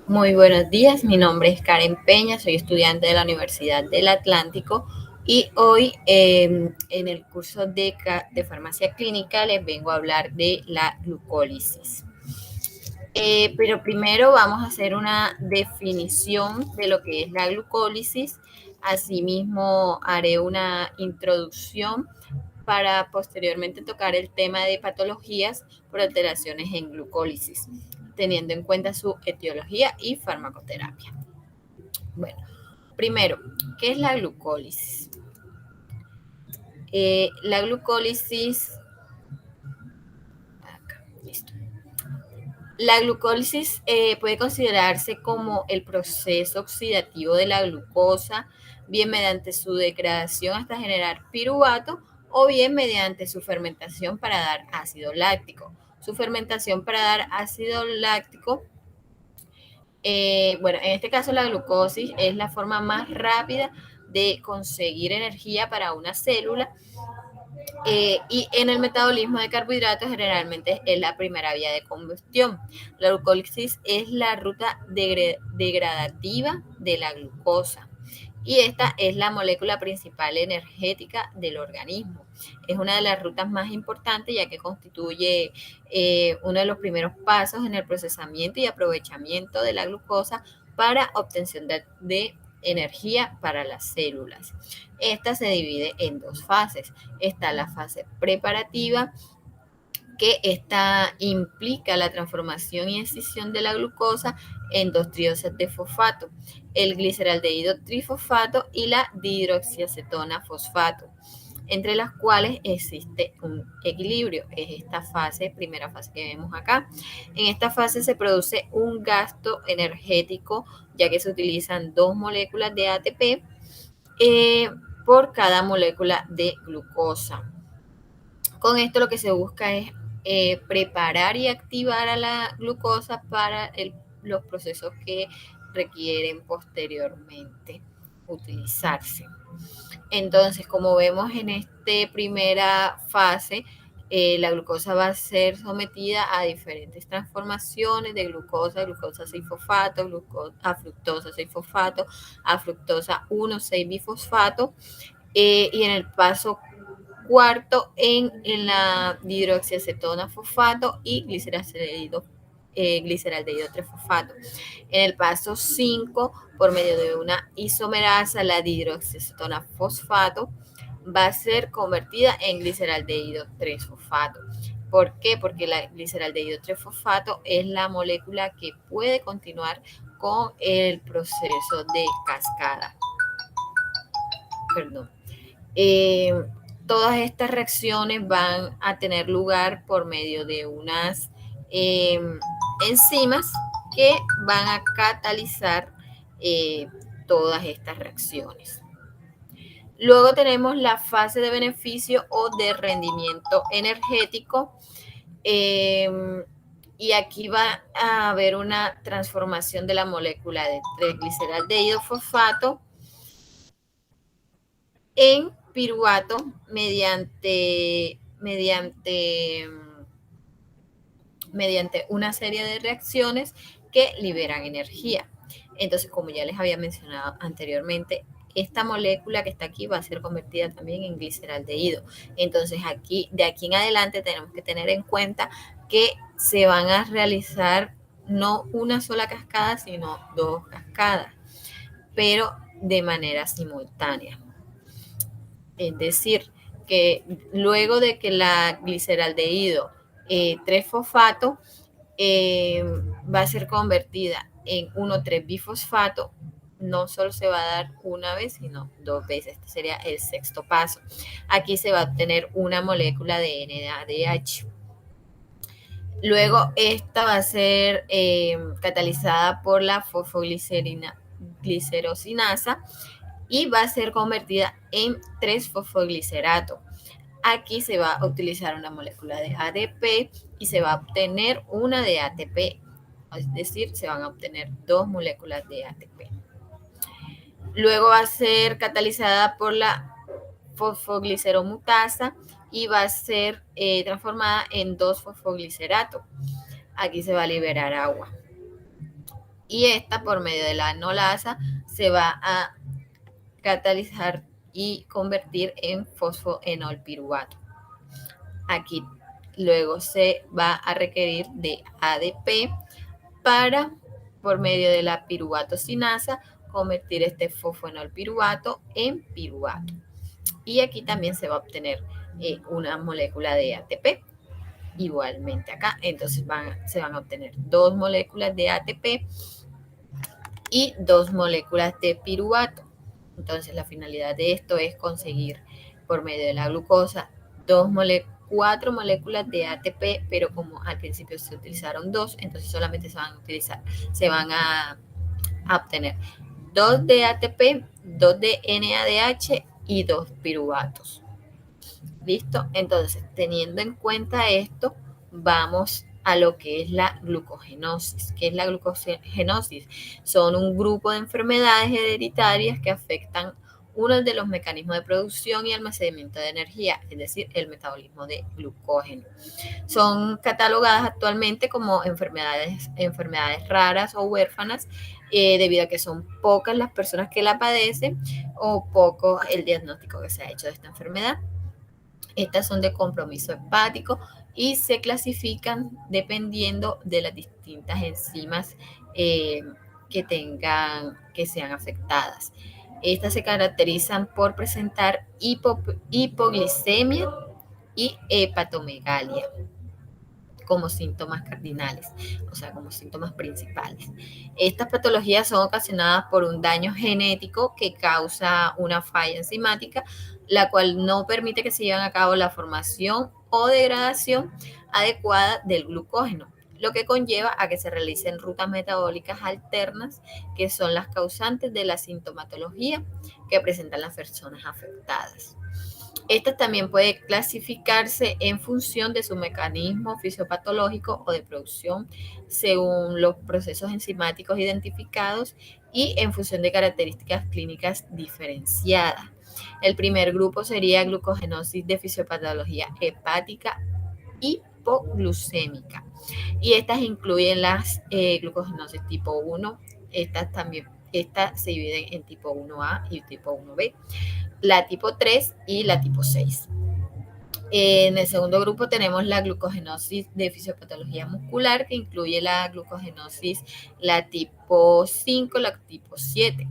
Muy buenos días, mi nombre es Karen Peña, soy estudiante de la Universidad del Atlántico y hoy en el curso de farmacia clínica les vengo a hablar de la glucólisis. Pero primero vamos a hacer una definición de lo que es la glucólisis. Asimismo, haré una introducción para posteriormente tocar el tema de patologías por alteraciones en glucólisis, teniendo en cuenta su etiología y farmacoterapia. Bueno, primero, ¿qué es la glucólisis? La glucólisis, acá, listo. La glucólisis puede considerarse como el proceso oxidativo de la glucosa, bien mediante su degradación hasta generar piruvato o bien mediante su fermentación para dar ácido láctico. Su fermentación para dar ácido láctico, bueno, en este caso la glucosis es la forma más rápida de conseguir energía para una célula y en el metabolismo de carbohidratos generalmente es la primera vía de combustión. La glucólisis es la ruta degradativa de la glucosa y esta es la molécula principal energética del organismo. Es una de las rutas más importantes ya que constituye uno de los primeros pasos en el procesamiento y aprovechamiento de la glucosa para obtención de energía para las células. Esta se divide en dos fases. Está la fase preparativa, que esta implica la transformación y escisión de la glucosa en dos triosas de fosfato, el gliceraldehído trifosfato y la dihidroxiacetona fosfato, entre las cuales existe un equilibrio. Es esta fase, primera fase que vemos acá. En esta fase se produce un gasto energético, ya que se utilizan dos moléculas de ATP por cada molécula de glucosa. Con esto lo que se busca es preparar y activar a la glucosa para los procesos que requieren posteriormente utilizarse. Entonces, como vemos en esta primera fase, la glucosa va a ser sometida a diferentes transformaciones de glucosa, glucosa 6-fosfato, a fructosa 6-fosfato, a fructosa 1,6-bifosfato, y en el paso cuarto en la dihidroxiacetona fosfato y gliceraldehído 3-fosfato. En el paso 5, por medio de una isomerasa, la dihidroxiacetona fosfato va a ser convertida en gliceraldehído 3-fosfato. ¿Por qué? Porque la gliceraldehído 3-fosfato es la molécula que puede continuar con el proceso de cascada. Perdón. Todas estas reacciones van a tener lugar por medio de unas enzimas que van a catalizar todas estas reacciones. Luego tenemos la fase de beneficio o de rendimiento energético. Y aquí va a haber una transformación de la molécula de gliceraldehído fosfato en piruvato mediante una serie de reacciones que liberan energía. Entonces, como ya les había mencionado anteriormente, esta molécula que está aquí va a ser convertida también en gliceraldehído. Entonces, de aquí en adelante tenemos que tener en cuenta que se van a realizar no una sola cascada, sino dos cascadas, pero de manera simultánea. Es decir, que luego de que la gliceraldehído 3-fosfato va a ser convertida en 1,3-bifosfato, no solo se va a dar una vez, sino dos veces. Este sería el sexto paso. Aquí se va a obtener una molécula de NADH. Luego esta va a ser catalizada por la fosfoglicerosinasa y va a ser convertida en 3-fosfoglicerato. Aquí se va a utilizar una molécula de ADP y se va a obtener una de ATP, es decir, se van a obtener dos moléculas de ATP. Luego va a ser catalizada por la fosfogliceromutasa y va a ser transformada en 2-fosfoglicerato. Aquí se va a liberar agua. Y esta, por medio de la enolasa, se va a catalizar y convertir en fosfoenolpiruvato. Aquí luego se va a requerir de ADP para, por medio de la piruvato-sinasa, convertir este fosfoenolpiruvato en piruvato. Y aquí también se va a obtener una molécula de ATP. Igualmente acá, entonces se van a obtener 2 moléculas de ATP y 2 moléculas de piruvato. Entonces la finalidad de esto es conseguir por medio de la glucosa 4 moléculas de ATP, pero como al principio se utilizaron 2, entonces solamente se van a obtener 2 de ATP, 2 de NADH y 2 piruvatos. ¿Listo? Entonces, teniendo en cuenta esto, vamos a lo que es la glucogenosis. ¿Qué es la glucogenosis? Son un grupo de enfermedades hereditarias que afectan uno de los mecanismos de producción y almacenamiento de energía, es decir, el metabolismo de glucógeno. Son catalogadas actualmente como enfermedades raras o huérfanas, debido a que son pocas las personas que la padecen o poco el diagnóstico que se ha hecho de esta enfermedad. Estas son de compromiso hepático y se clasifican dependiendo de las distintas enzimas que sean afectadas. Estas se caracterizan por presentar hipoglicemia y hepatomegalia como síntomas cardinales, o sea, como síntomas principales. Estas patologías son ocasionadas por un daño genético que causa una falla enzimática, la cual no permite que se lleven a cabo la formación o degradación adecuada del glucógeno, lo que conlleva a que se realicen rutas metabólicas alternas, que son las causantes de la sintomatología que presentan las personas afectadas. Esta también puede clasificarse en función de su mecanismo fisiopatológico o de producción según los procesos enzimáticos identificados y en función de características clínicas diferenciadas. El primer grupo sería glucogenosis de fisiopatología hepática hipoglucémica. Y estas incluyen las glucogenosis tipo 1. Estas se dividen en tipo 1A y tipo 1B, la tipo 3 y la tipo 6. En el segundo grupo tenemos la glucogenosis de fisiopatología muscular, que incluye la glucogenosis, la tipo 5, la tipo 7.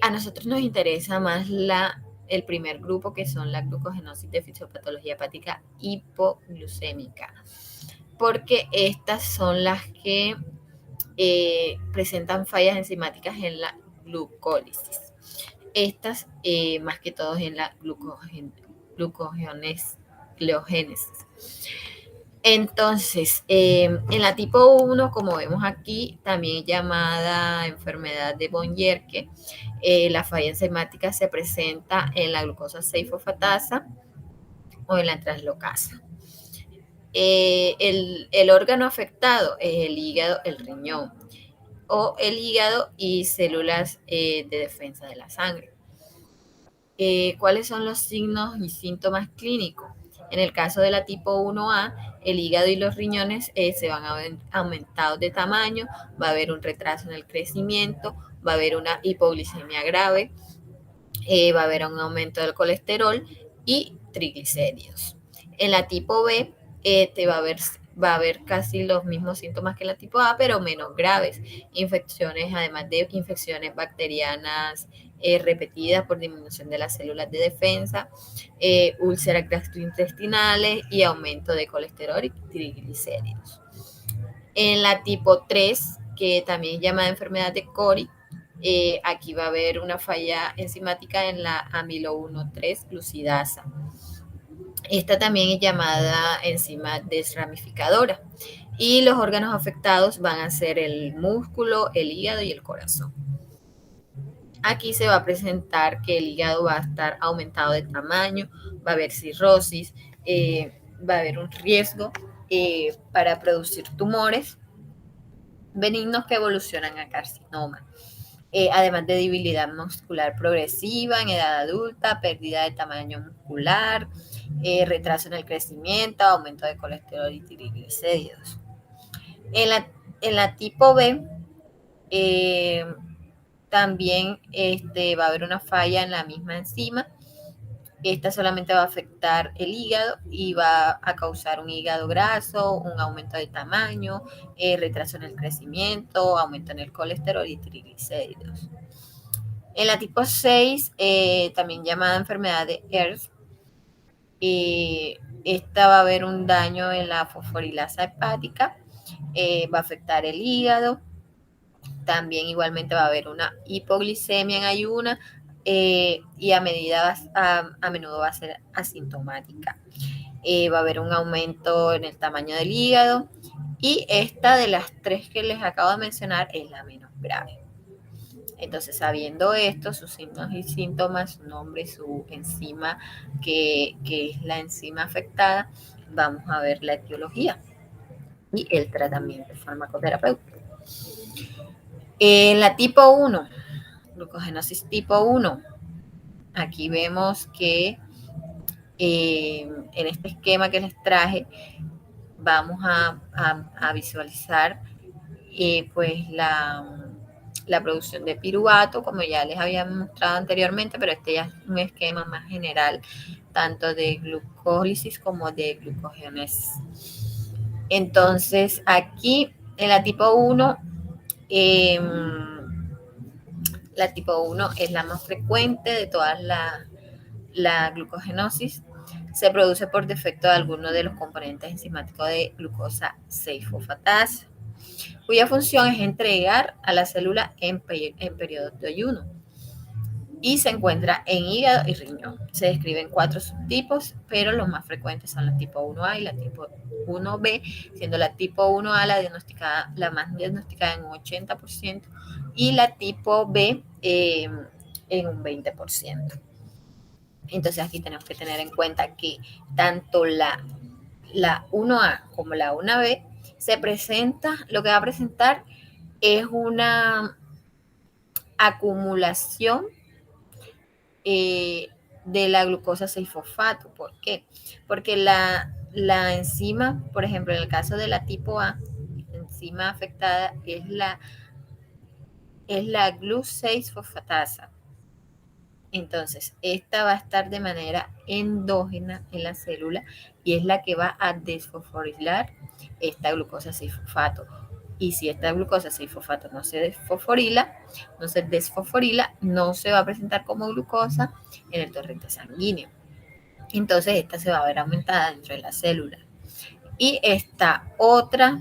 A nosotros nos interesa más el primer grupo, que son la glucogenosis de fisiopatología hepática hipoglucémica, porque estas son las que presentan fallas enzimáticas en la glucólisis. Estas, más que todo, en la glucogénesis. Entonces, en la tipo 1, como vemos aquí, también llamada enfermedad de Von-Yerke, la falla enzimática se presenta en la glucosa 6-fosfatasa o en la translocasa. El órgano afectado es el hígado, el riñón, o el hígado y células de defensa de la sangre. ¿Cuáles son los signos y síntomas clínicos? En el caso de la tipo 1A, el hígado y los riñones se van a ver aumentados de tamaño, va a haber un retraso en el crecimiento, va a haber una hipoglicemia grave, va a haber un aumento del colesterol y triglicéridos. En la tipo B, va a haber casi los mismos síntomas que la tipo A, pero menos graves. Infecciones, además de infecciones bacterianas repetidas por disminución de las células de defensa, úlceras gastrointestinales y aumento de colesterol y triglicéridos. En la tipo 3, que también es llamada enfermedad de Cori, aquí va a haber una falla enzimática en la amilo 1,3 glucidasa. Esta también es llamada enzima desramificadora. Y los órganos afectados van a ser el músculo, el hígado y el corazón. Aquí se va a presentar que el hígado va a estar aumentado de tamaño, va a haber cirrosis, va a haber un riesgo para producir tumores benignos que evolucionan a carcinoma. Además de debilidad muscular progresiva en edad adulta, pérdida de tamaño muscular, retraso en el crecimiento, aumento de colesterol y triglicéridos. En la tipo B, también va a haber una falla en la misma enzima. Esta solamente va a afectar el hígado y va a causar un hígado graso, un aumento de tamaño, retraso en el crecimiento, aumento en el colesterol y triglicéridos. En la tipo 6, también llamada enfermedad de ERS, esta va a haber un daño en la fosforilasa hepática, va a afectar el hígado, también igualmente va a haber una hipoglicemia en ayuna, y a menudo va a ser asintomática. Va a haber un aumento en el tamaño del hígado, y esta de las tres que les acabo de mencionar es la menos grave. Entonces, sabiendo esto, sus signos y síntomas, su nombre y su enzima, que es la enzima afectada, vamos a ver la etiología y el tratamiento farmacoterapéutico. En la tipo 1, glucogenosis tipo 1, aquí vemos que en este esquema que les traje, vamos a visualizar pues la producción de piruvato, como ya les había mostrado anteriormente, pero este ya es un esquema más general, tanto de glucólisis como de glucogénesis. Entonces, aquí en la tipo 1, la tipo 1 es la más frecuente de todas la glucogenosis. Se produce por defecto de alguno de los componentes enzimáticos de glucosa 6-fosfatasa, cuya función es entregar a la célula en periodos de ayuno, y se encuentra en hígado y riñón. Se describen 4 subtipos, pero los más frecuentes son la tipo 1A y la tipo 1B, siendo la tipo 1A la más diagnosticada en un 80% y la tipo B en un 20%. Entonces aquí tenemos que tener en cuenta que tanto la 1A como la 1B lo que va a presentar es una acumulación de la glucosa 6-fosfato. ¿Por qué? Porque la enzima, por ejemplo, en el caso de la tipo A, la enzima afectada es la glu-6-fosfatasa. Entonces, esta va a estar de manera endógena en la célula y es la que va a desfosforilar esta glucosa 6-fosfato. Y si esta glucosa 6-fosfato no se desfosforila, no se va a presentar como glucosa en el torrente sanguíneo. Entonces, esta se va a ver aumentada dentro de la célula. Y esta otra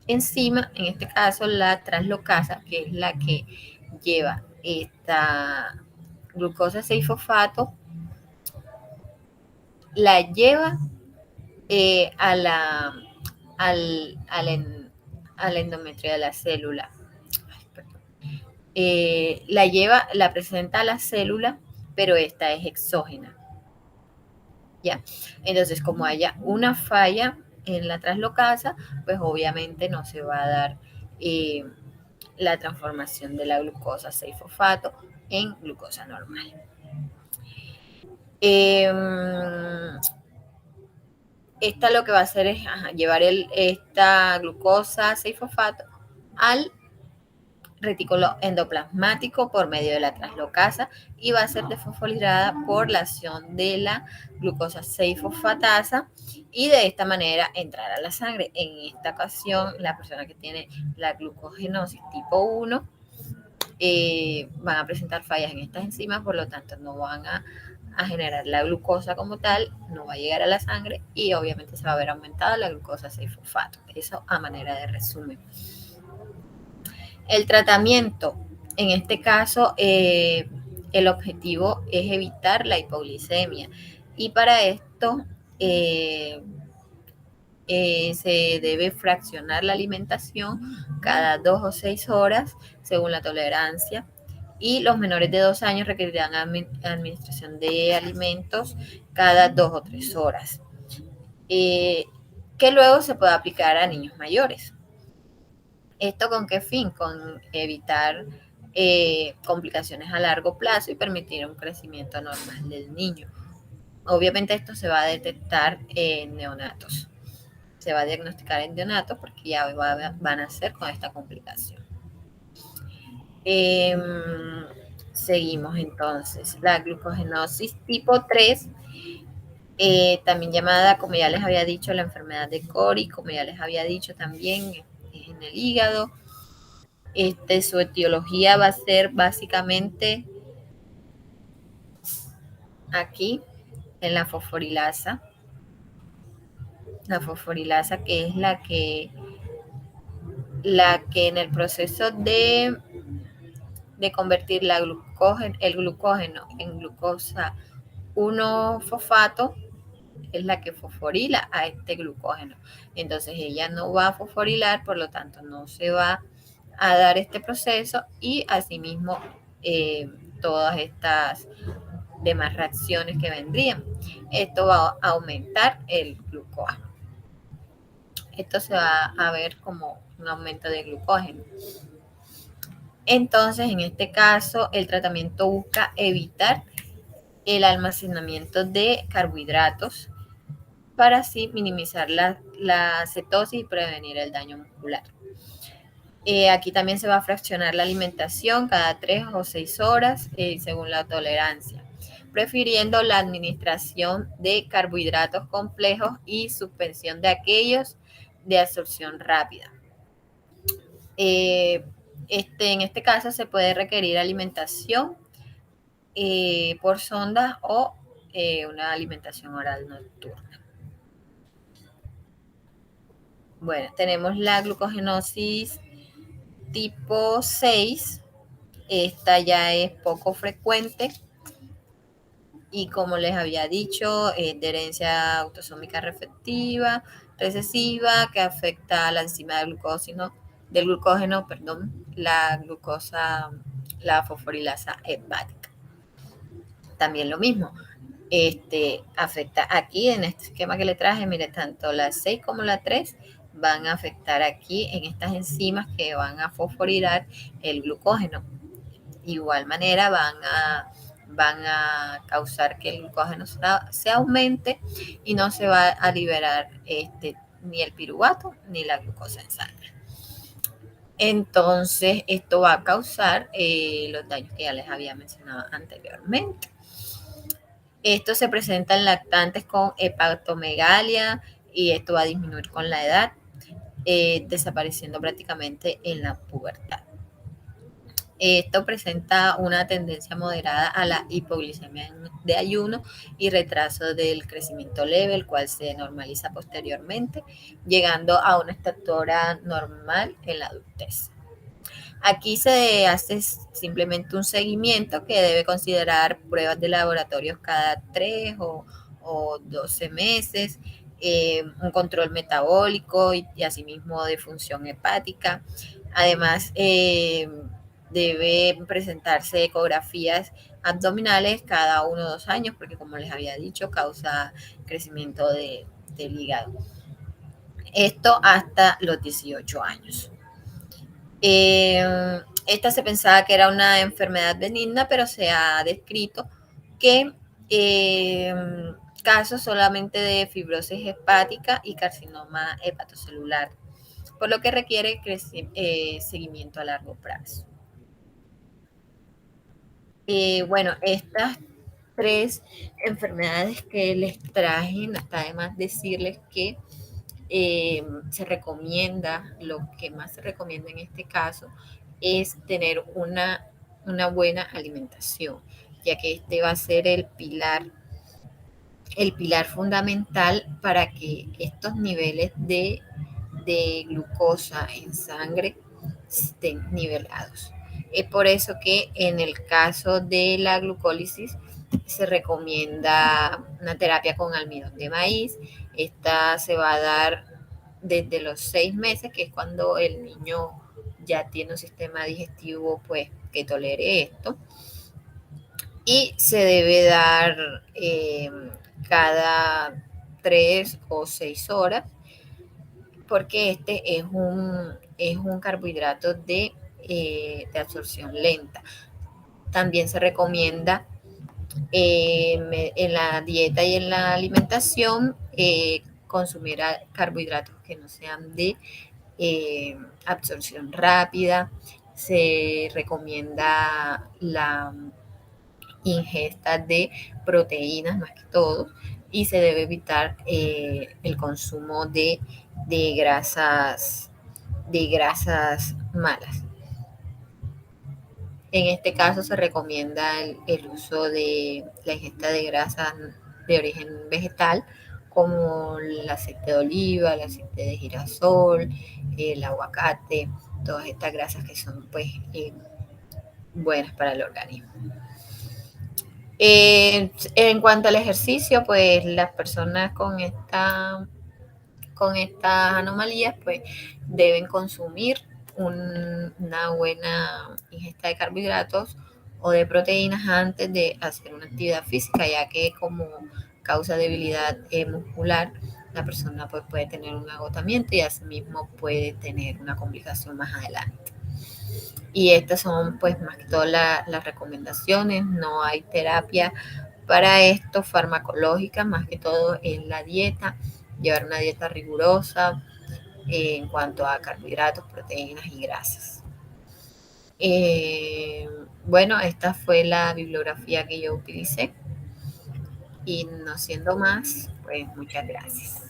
enzima, en este caso la translocasa, que es la que lleva esta glucosa 6-fosfato, la lleva al endometrio de la célula. La presenta a la célula, pero esta es exógena. ¿Ya? Entonces, como haya una falla en la translocasa, pues obviamente no se va a dar la transformación de la glucosa 6-fosfato en glucosa normal. Esta lo que va a hacer es llevar esta glucosa 6-fosfato al retículo endoplasmático por medio de la translocasa y va a ser desfosforilada por la acción de la glucosa 6-fosfatasa y de esta manera entrar a la sangre. En esta ocasión, la persona que tiene la glucogenosis tipo 1 van a presentar fallas en estas enzimas, por lo tanto no van a generar la glucosa como tal, no va a llegar a la sangre y obviamente se va a ver aumentada la glucosa 6-fosfato. Eso a manera de resumen. El tratamiento, en este caso, el objetivo es evitar la hipoglicemia y para esto se debe fraccionar la alimentación cada 2 o 6 horas según la tolerancia, y los menores de 2 años requerirán administración de alimentos cada 2 o 3 horas, que luego se puede aplicar a niños mayores. ¿Esto con qué fin? Con evitar complicaciones a largo plazo y permitir un crecimiento normal del niño. Obviamente esto se va a detectar en neonatos, se va a diagnosticar en neonatos porque ya van a nacer con esta complicación. Seguimos entonces, la glucogenosis tipo 3, también llamada, como ya les había dicho, la enfermedad de Cori, como ya les había dicho también, es en el hígado. Su etiología va a ser básicamente aquí, en la fosforilasa. La fosforilasa, que es la que en el proceso de convertir el glucógeno en glucosa 1-fosfato, es la que fosforila a este glucógeno. Entonces ella no va a fosforilar, por lo tanto no se va a dar este proceso y asimismo todas estas demás reacciones que vendrían. Esto va a aumentar el glucógeno. Esto se va a ver como un aumento de glucógeno. Entonces, en este caso, el tratamiento busca evitar el almacenamiento de carbohidratos para así minimizar la cetosis y prevenir el daño muscular. Aquí también se va a fraccionar la alimentación cada 3 o 6 horas según la tolerancia, prefiriendo la administración de carbohidratos complejos y suspensión de aquellos de absorción rápida. En este caso se puede requerir alimentación por sonda o una alimentación oral nocturna. Bueno, tenemos la glucogenosis tipo 6. Esta ya es poco frecuente y, como les había dicho, de herencia autosómica recesiva, que afecta a la enzima del glucógeno, la glucosa, la fosforilasa hepática. También lo mismo, afecta aquí en este esquema que le traje, mire, tanto la 6 como la 3 van a afectar aquí en estas enzimas que van a fosforilar el glucógeno. De igual manera van a causar que el glucógeno se aumente y no se va a liberar ni el piruvato ni la glucosa en sangre. Entonces, esto va a causar los daños que ya les había mencionado anteriormente. Esto se presenta en lactantes con hepatomegalia y esto va a disminuir con la edad, desapareciendo prácticamente en la pubertad. Esto presenta una tendencia moderada a la hipoglicemia de ayuno y retraso del crecimiento leve, el cual se normaliza posteriormente, llegando a una estatura normal en la adultez. Aquí se hace simplemente un seguimiento que debe considerar pruebas de laboratorios cada 3 o 12 meses, un control metabólico y asimismo de función hepática. Además, debe presentarse ecografías abdominales cada 1 o 2 años, porque, como les había dicho, causa crecimiento del hígado. Esto hasta los 18 años. Esta se pensaba que era una enfermedad benigna, pero se ha descrito que casos solamente de fibrosis hepática y carcinoma hepatocelular, por lo que requiere seguimiento a largo plazo. Bueno, estas 3 enfermedades que les traje, no está de más decirles que se recomienda, lo que más se recomienda en este caso es tener una buena alimentación, ya que este va a ser el pilar fundamental para que estos niveles de glucosa en sangre estén nivelados. Es por eso que en el caso de la glucólisis se recomienda una terapia con almidón de maíz. Esta se va a dar desde los 6 meses, que es cuando el niño ya tiene un sistema digestivo pues que tolere esto. Y se debe dar cada 3 o 6 horas, porque este es un carbohidrato de absorción lenta. También se recomienda en la dieta y en la alimentación, consumir carbohidratos que no sean de absorción rápida. Se recomienda la ingesta de proteínas más que todo, y se debe evitar el consumo de grasas, de grasas malas. En este caso se recomienda el uso de la ingesta de grasas de origen vegetal, como el aceite de oliva, el aceite de girasol, el aguacate, todas estas grasas que son pues buenas para el organismo. En cuanto al ejercicio, pues las personas con estas anomalías pues deben consumir una buena ingesta de carbohidratos o de proteínas antes de hacer una actividad física, ya que como causa debilidad muscular, la persona pues puede tener un agotamiento y asimismo puede tener una complicación más adelante. Y estas son pues más que todo las recomendaciones. No hay terapia para esto farmacológica, más que todo en la dieta, llevar una dieta rigurosa en cuanto a carbohidratos, proteínas y grasas. Eh, bueno, esta fue la bibliografía que yo utilicé, y no siendo más, pues muchas gracias.